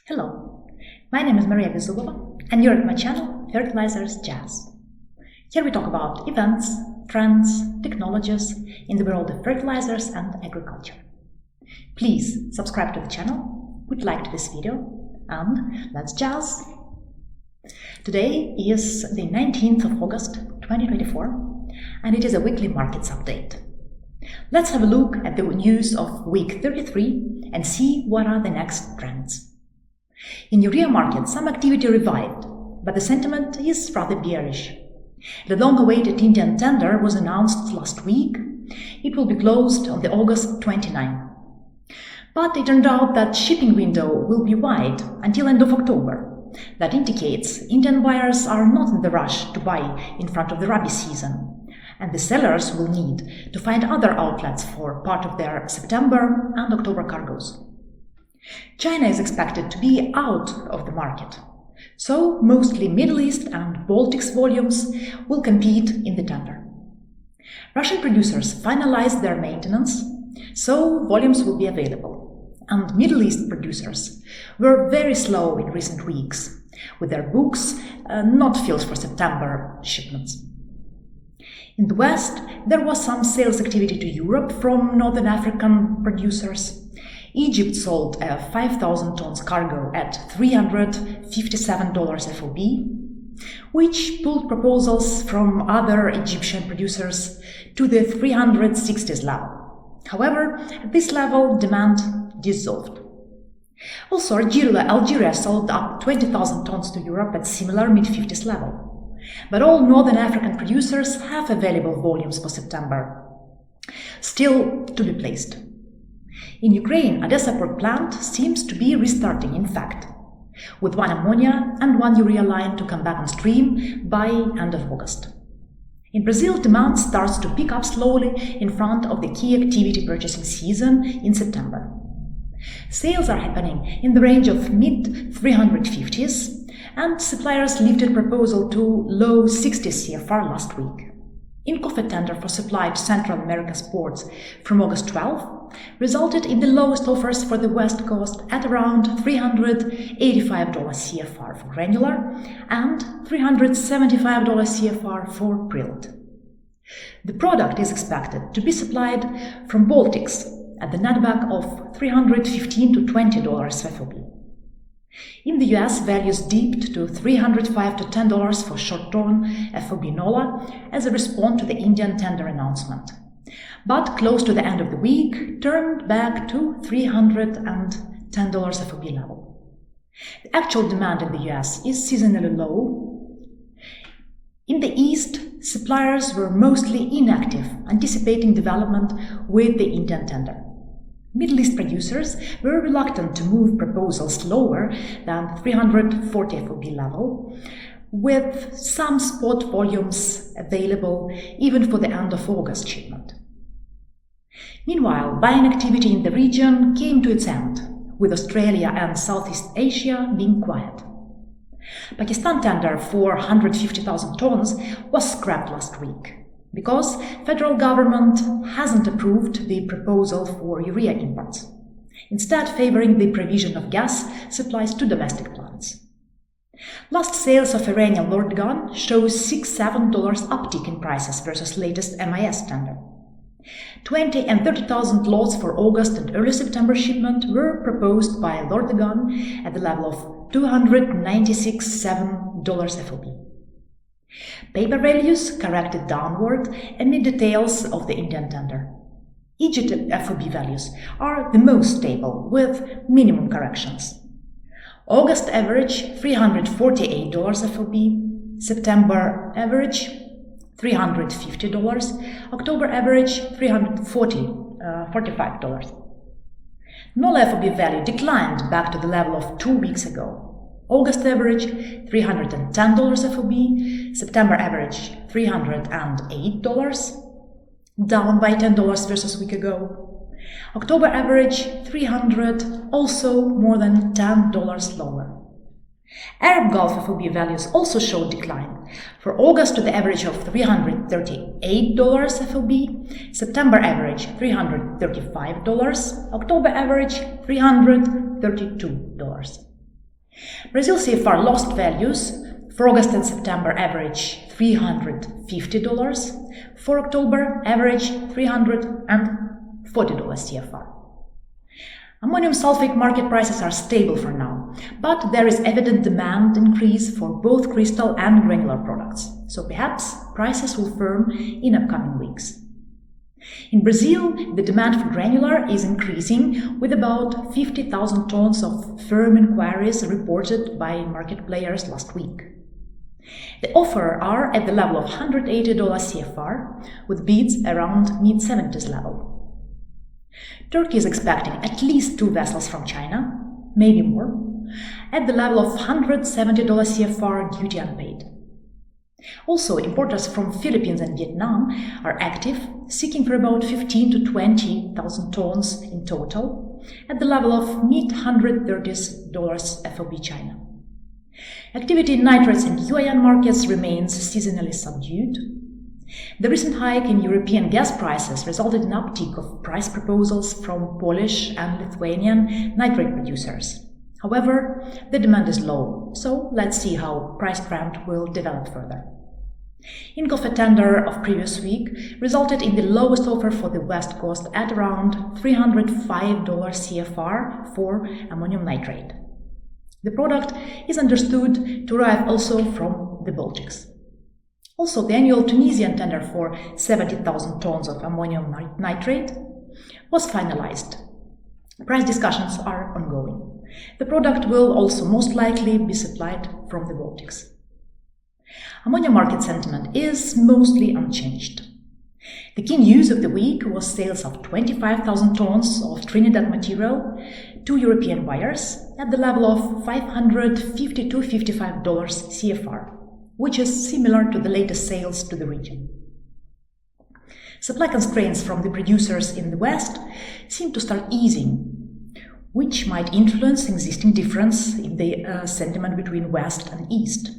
Hello, my name is Maria Bezubova and you're at my channel Fertilizers Jazz. Here we talk about events, trends, technologies in the world of fertilizers and agriculture. Please subscribe to the channel, put like to this video, and let's jazz! Today is the 19th of August 2024 and it is a weekly markets update. Let's have a look at the news of week 33 and see what are the next trends. In urea market, some activity revived, but the sentiment is rather bearish. The long-awaited Indian tender was announced last week. It will be closed on the August 29. But it turned out that shipping window will be wide until end of October. That indicates Indian buyers are not in the rush to buy in front of the Rabi season, and the sellers will need to find other outlets for part of their September and October cargoes. China is expected to be out of the market, so mostly Middle East and Baltics volumes will compete in the tender. Russian producers finalized their maintenance, so volumes will be available, and Middle East producers were very slow in recent weeks, with their books not filled for September shipments. In the West, there was some sales activity to Europe from Northern African producers. Egypt sold a 5,000 tons cargo at $357 FOB, which pulled proposals from other Egyptian producers to the 360s level. However, at this level, demand dissolved. Also, Algeria sold up 20,000 tons to Europe at similar mid-50s level. But all Northern African producers have available volumes for September, still to be placed. In Ukraine, Odessa port plant seems to be restarting, in fact, with one ammonia and one urea line to come back on stream by end of August. In Brazil, demand starts to pick up slowly in front of the key activity purchasing season in September. Sales are happening in the range of mid-350s, and suppliers lifted proposal to low 60s CFR last week. In coffee tender for supply to Central America's ports from August 12 resulted in the lowest offers for the West Coast at around $385 CFR for granular and $375 CFR for prilled. The product is expected to be supplied from Baltics at the netback of $315 to $20 FOB. In the US, values dipped to $305 to $10 for short-term FOB NOLA as a response to the Indian tender announcement, but close to the end of the week turned back to $310 FOB level. The actual demand in the US is seasonally low. In the East, suppliers were mostly inactive, anticipating development with the Indian tender. Middle East producers were reluctant to move proposals lower than 340 FOB level, with some spot volumes available even for the end of August shipment. Meanwhile, buying activity in the region came to its end, with Australia and Southeast Asia being quiet. Pakistan tender for 150,000 tons was scrapped last week, because federal government hasn't approved the proposal for urea imports, instead favoring the provision of gas supplies to domestic plants. Last sales of Iranian Lord gun shows $6–7 uptick in prices versus latest MIS tender. 20 and 30,000 lots for August and early September shipment were proposed by Lord gun at the level of $296–7 FOB. Paper values corrected downward amid details of the Indian tender. Egypt FOB values are the most stable, with minimum corrections. August average $348 FOB, September average $350, October average $345. NOLA FOB value declined back to the level of 2 weeks ago. August average $310 FOB, September average $308, down by $10 versus a week ago. October average $300, also more than $10 lower. Arab Gulf FOB values also showed decline. For August to the average of $338 FOB, September average $335, October average $332. Brazil CFR lost values. For August and September average $350, for October average $340 CFR. Ammonium sulfate market prices are stable for now, but there is evident demand increase for both crystal and granular products, so perhaps prices will firm in upcoming weeks. In Brazil, the demand for granular is increasing, with about 50,000 tons of firm inquiries reported by market players last week. The offers are at the level of $180 CFR, with bids around mid-70s level. Turkey is expecting at least 2 vessels from China, maybe more, at the level of $170 CFR duty unpaid. Also, importers from Philippines and Vietnam are active, seeking for about 15 to 20,000 tons in total, at the level of mid-130s FOB China. Activity in nitrates and UAN markets remains seasonally subdued. The recent hike in European gas prices resulted in an uptick of price proposals from Polish and Lithuanian nitrate producers. However, the demand is low, so let's see how price trend will develop further. In-Gulf tender of previous week resulted in the lowest offer for the West Coast at around $305 CFR for ammonium nitrate. The product is understood to arrive also from the Baltics. Also, the annual Tunisian tender for 70,000 tons of ammonium nitrate was finalized. Price discussions are ongoing. The product will also most likely be supplied from the Baltics. Ammonia market sentiment is mostly unchanged. The key news of the week was sales of 25,000 tons of Trinidad material to European buyers at the level of $550 to $55 CFR, which is similar to the latest sales to the region. Supply constraints from the producers in the West seem to start easing, which might influence existing difference in the sentiment between West and East.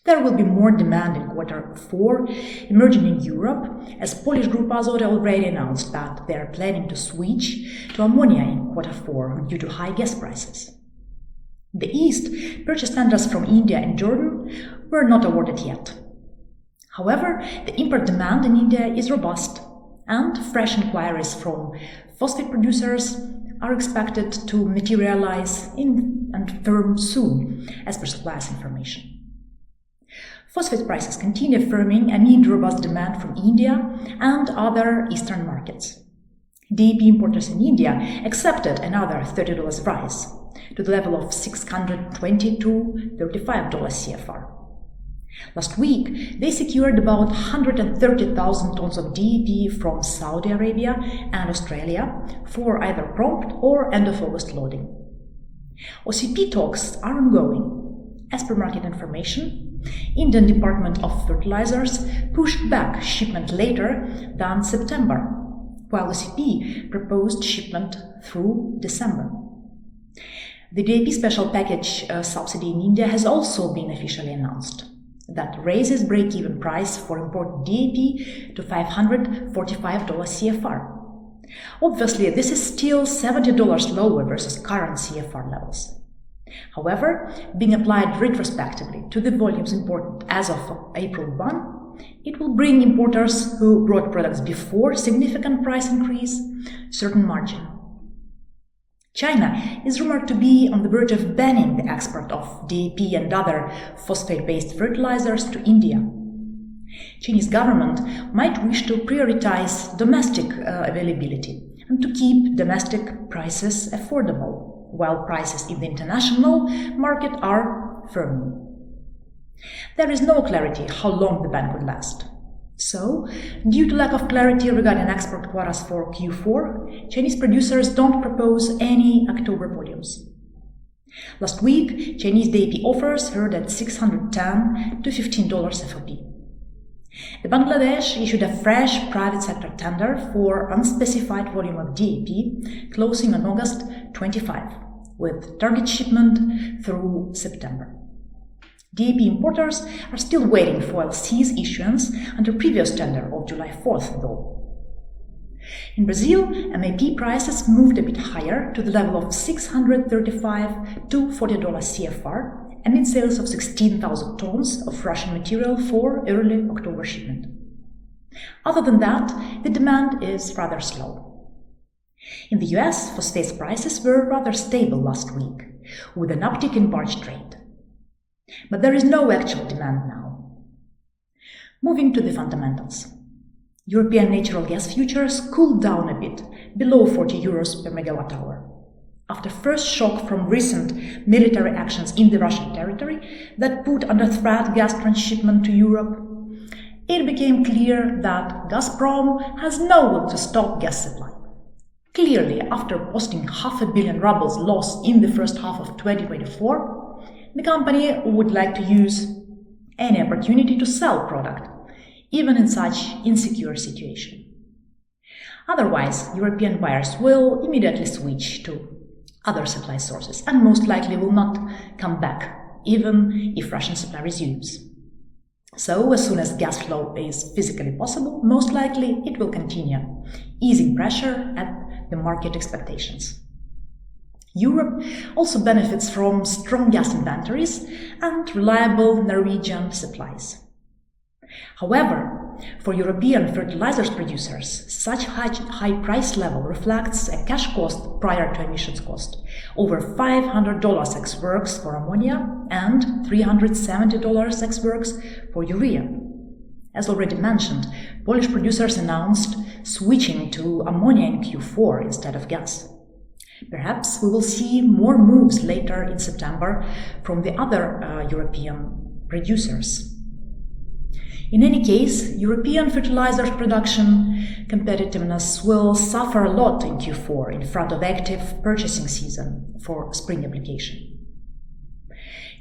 There will be more demand in Q4 emerging in Europe, as Polish group WASDE already announced that they are planning to switch to ammonia in Q4 due to high gas prices. In the East, purchase tenders from India and Jordan were not awarded yet. However, the import demand in India is robust, and fresh inquiries from phosphate producers are expected to materialize in and firm soon, as per suppliers' information. Phosphate prices continue firming amid robust demand from India and other eastern markets. DAP importers in India accepted another $30 rise to the level of $620 to $35 CFR. Last week, they secured about 130,000 tons of DAP from Saudi Arabia and Australia for either prompt or end-of-August loading. OCP talks are ongoing. As per market information, Indian Department of Fertilizers pushed back shipment later than September, while OCP proposed shipment through December. The DAP special package subsidy in India has also been officially announced. That raises break-even price for imported DAP to $545 CFR. Obviously, this is still $70 lower versus current CFR levels. However, being applied retrospectively to the volumes imported as of April 1, it will bring importers who brought products before significant price increase certain margin. China is rumored to be on the verge of banning the export of DAP and other phosphate-based fertilizers to India. Chinese government might wish to prioritize domestic availability and to keep domestic prices affordable, while prices in the international market are firming. There is no clarity how long the ban could last. So, due to lack of clarity regarding export quotas for Q4, Chinese producers don't propose any October volumes. Last week, Chinese DAP offers heard at $610 to $15 FOB. The Bangladesh issued a fresh private sector tender for unspecified volume of DAP, closing on August 25, with target shipment through September. DAP importers are still waiting for LC's issuance under previous tender of July 4th, though. In Brazil, MAP prices moved a bit higher to the level of $635 to $40 CFR amid sales of 16,000 tons of Russian material for early October shipment. Other than that, the demand is rather slow. In the US, phosphates prices were rather stable last week, with an uptick in barge trade. But there is no actual demand now. Moving to the fundamentals. European natural gas futures cooled down a bit, below 40 euros per megawatt hour. After first shock from recent military actions in the Russian territory that put under threat gas transshipment to Europe, it became clear that Gazprom has no will to stop gas supply. Clearly, after posting $500 million rubles loss in the first half of 2024, the company would like to use any opportunity to sell product, even in such insecure situation. Otherwise, European buyers will immediately switch to other supply sources and most likely will not come back, even if Russian supply resumes. So, as soon as gas flow is physically possible, most likely it will continue, easing pressure at the market expectations. Europe also benefits from strong gas inventories and reliable Norwegian supplies. However, for European fertilizers producers, such high price level reflects a cash cost prior to emissions cost, over $500 ex-works for ammonia and $370 ex-works for urea. As already mentioned, Polish producers announced switching to ammonia in Q4 instead of gas. Perhaps we will see more moves later in September from the other European producers. In any case, European fertilizers production competitiveness will suffer a lot in Q4 in front of active purchasing season for spring application.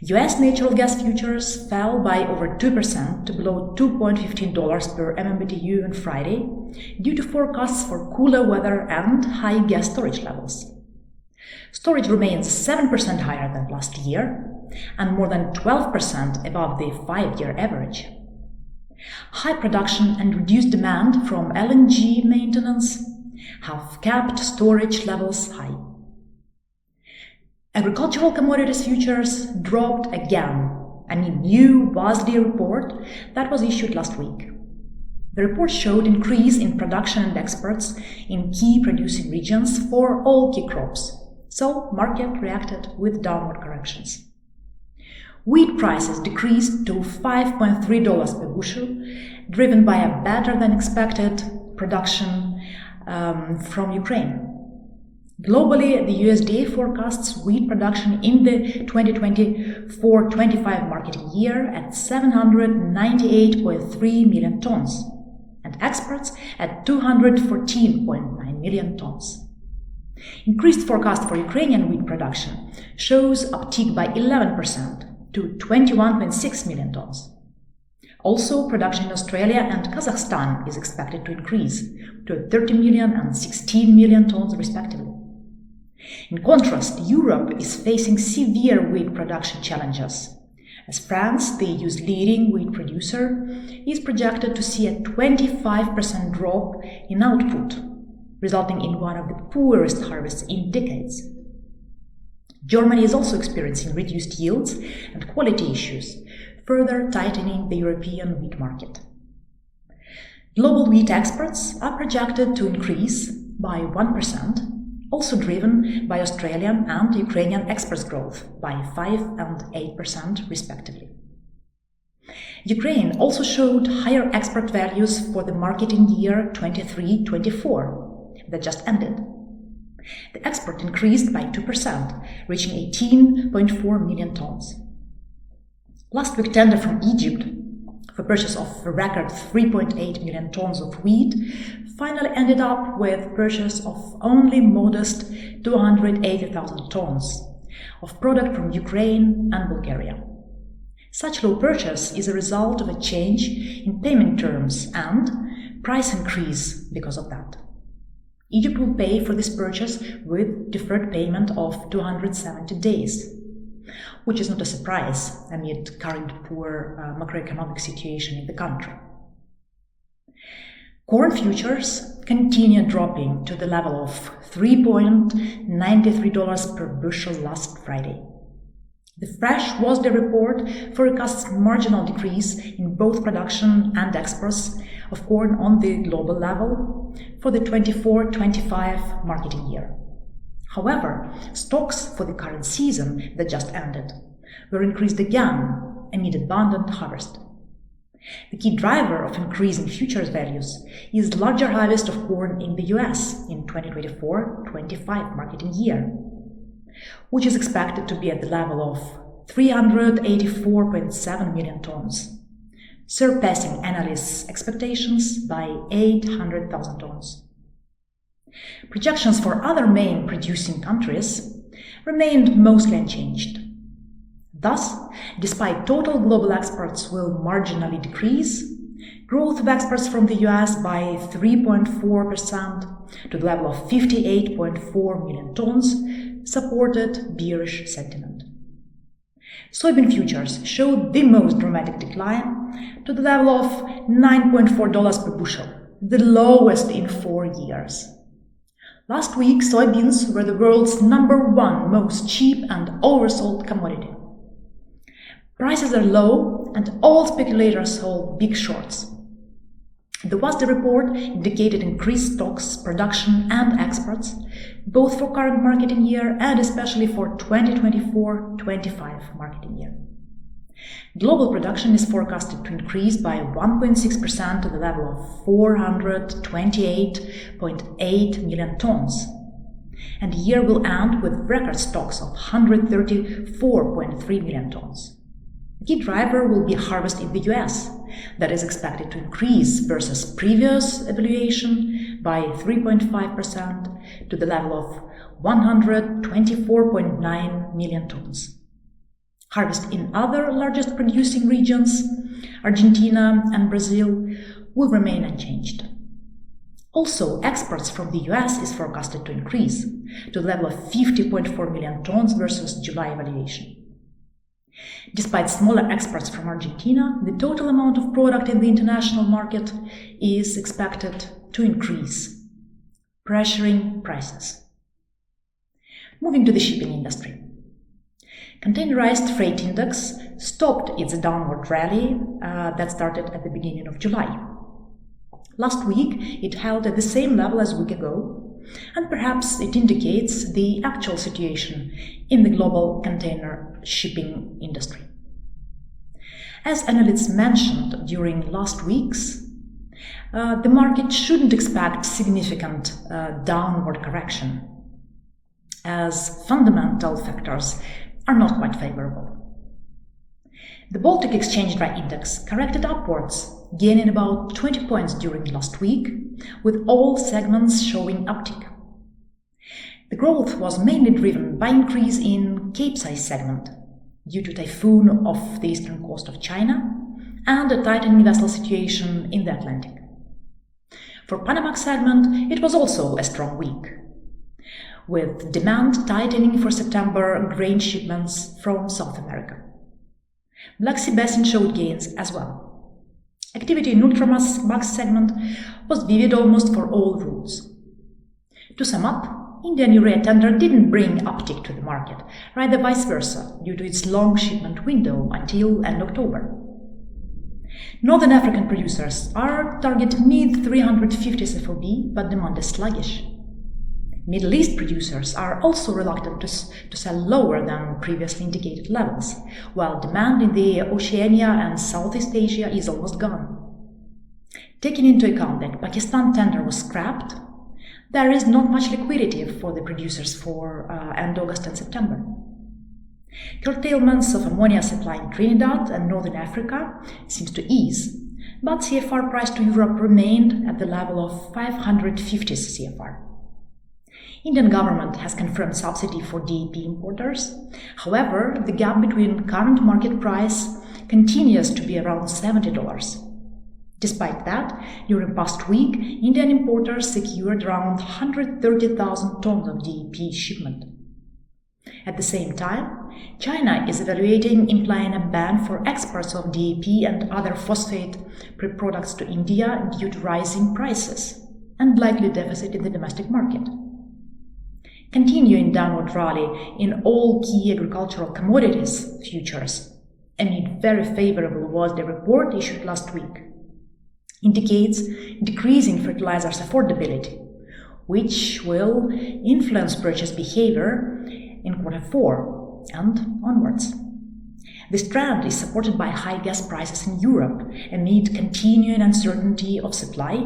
US natural gas futures fell by over 2% to below $2.15 per MMBTU on Friday due to forecasts for cooler weather and high gas storage levels. Storage remains 7% higher than last year and more than 12% above the 5-year average. High production and reduced demand from LNG maintenance have kept storage levels high. Agricultural commodities futures dropped again amid new WASDE report that was issued last week. The report showed increase in production and exports in key producing regions for all key crops, so market reacted with downward corrections. Wheat prices decreased to $5.3 per bushel, driven by a better-than-expected production from Ukraine. Globally, the USDA forecasts wheat production in the 2024-25 marketing year at 798.3 million tons and exports at 214.9 million tons. Increased forecast for Ukrainian wheat production shows uptick by 11%. To 21.6 million tons. Also, production in Australia and Kazakhstan is expected to increase to 30 million and 16 million tons respectively. In contrast, Europe is facing severe wheat production challenges, as France, the EU's leading wheat producer, is projected to see a 25% drop in output, resulting in one of the poorest harvests in decades. Germany is also experiencing reduced yields and quality issues, further tightening the European wheat market. Global wheat exports are projected to increase by 1%, also driven by Australian and Ukrainian exports growth by 5 and 8% respectively. Ukraine also showed higher export values for the marketing year 23-24 that just ended. The export increased by 2%, reaching 18.4 million tons. Last week tender from Egypt for purchase of a record 3.8 million tons of wheat finally ended up with purchase of only modest 280,000 tons of product from Ukraine and Bulgaria. Such low purchase is a result of a change in payment terms and price increase because of that. Egypt will pay for this purchase with deferred payment of 270 days, which is not a surprise amid current poor macroeconomic situation in the country. Corn futures continue dropping to the level of $3.93 per bushel last Friday. The fresh WASDE report forecasts marginal decrease in both production and exports of corn on the global level for the 24-25 marketing year. However, stocks for the current season that just ended were increased again amid abundant harvest. The key driver of increasing futures values is larger harvest of corn in the US in 2024-25 marketing year, which is expected to be at the level of 384.7 million tons, surpassing analysts' expectations by 800,000 tons. Projections for other main producing countries remained mostly unchanged. Thus, despite total global exports will marginally decrease, growth of exports from the US by 3.4% to the level of 58.4 million tons supported bearish sentiment. Soybean futures showed the most dramatic decline to the level of $9.4 per bushel, the lowest in 4 years. Last week, soybeans were the world's #1 most cheap and oversold commodity. Prices are low and all speculators hold big shorts. The WASDE report indicated increased stocks, production and exports, both for current marketing year and especially for 2024-25 marketing year. Global production is forecasted to increase by 1.6% to the level of 428.8 million tons, and the year will end with record stocks of 134.3 million tons. The key driver will be harvest in the US, that is expected to increase versus previous evaluation by 3.5% to the level of 124.9 million tons. Harvest in other largest producing regions, Argentina and Brazil, will remain unchanged. Also, exports from the US is forecasted to increase to the level of 50.4 million tons versus July evaluation. Despite smaller exports from Argentina, the total amount of product in the international market is expected to increase, pressuring prices. Moving to the shipping industry. Containerized freight index stopped its downward rally that started at the beginning of July. Last week, it held at the same level as a week ago, and perhaps it indicates the actual situation in the global container shipping industry. As analysts mentioned during last weeks, the market shouldn't expect significant downward correction, as fundamental factors are not quite favorable. The Baltic Exchange Dry Index corrected upwards, gaining about 20 points during last week, with all segments showing uptick. The growth was mainly driven by increase in Capesize segment due to typhoon off the eastern coast of China and a tightening vessel situation in the Atlantic. For Panamax segment, it was also a strong week, with demand tightening for September grain shipments from South America. Black Sea Basin showed gains as well. Activity in Ultramax segment was vivid almost for all routes. To sum up, Indian Urea tender didn't bring uptick to the market, rather vice versa, due to its long shipment window until end October. Northern African producers are target mid-350s FOB, but demand is sluggish. Middle East producers are also reluctant to sell lower than previously indicated levels, while demand in the Oceania and Southeast Asia is almost gone. Taking into account that Pakistan tender was scrapped, there is not much liquidity for the producers for end August and September. Curtailments of ammonia supply in Trinidad and Northern Africa seems to ease, but CFR price to Europe remained at the level of 550s CFR. Indian government has confirmed subsidy for DAP importers. However, the gap between current market price continues to be around $70. Despite that, during past week, Indian importers secured around 130,000 tons of DAP shipment. At the same time, China is evaluating implying a ban for exports of DAP and other phosphate pre-products to India due to rising prices and likely deficit in the domestic market. Continuing downward rally in all key agricultural commodities futures amid very favorable WASDE report issued last week indicates decreasing fertilizers affordability, which will influence purchase behavior in Q4 and onwards. This trend is supported by high gas prices in Europe amid continuing uncertainty of supply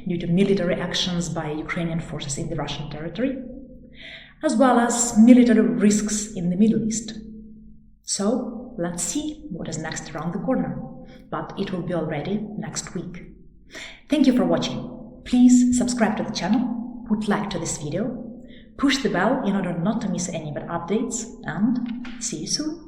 due to military actions by Ukrainian forces in the Russian territory, as well as military risks in the Middle East. So, let's see what is next around the corner, but it will be already next week. Thank you for watching. Please subscribe to the channel, put like to this video, push the bell in order not to miss any bad updates, and see you soon.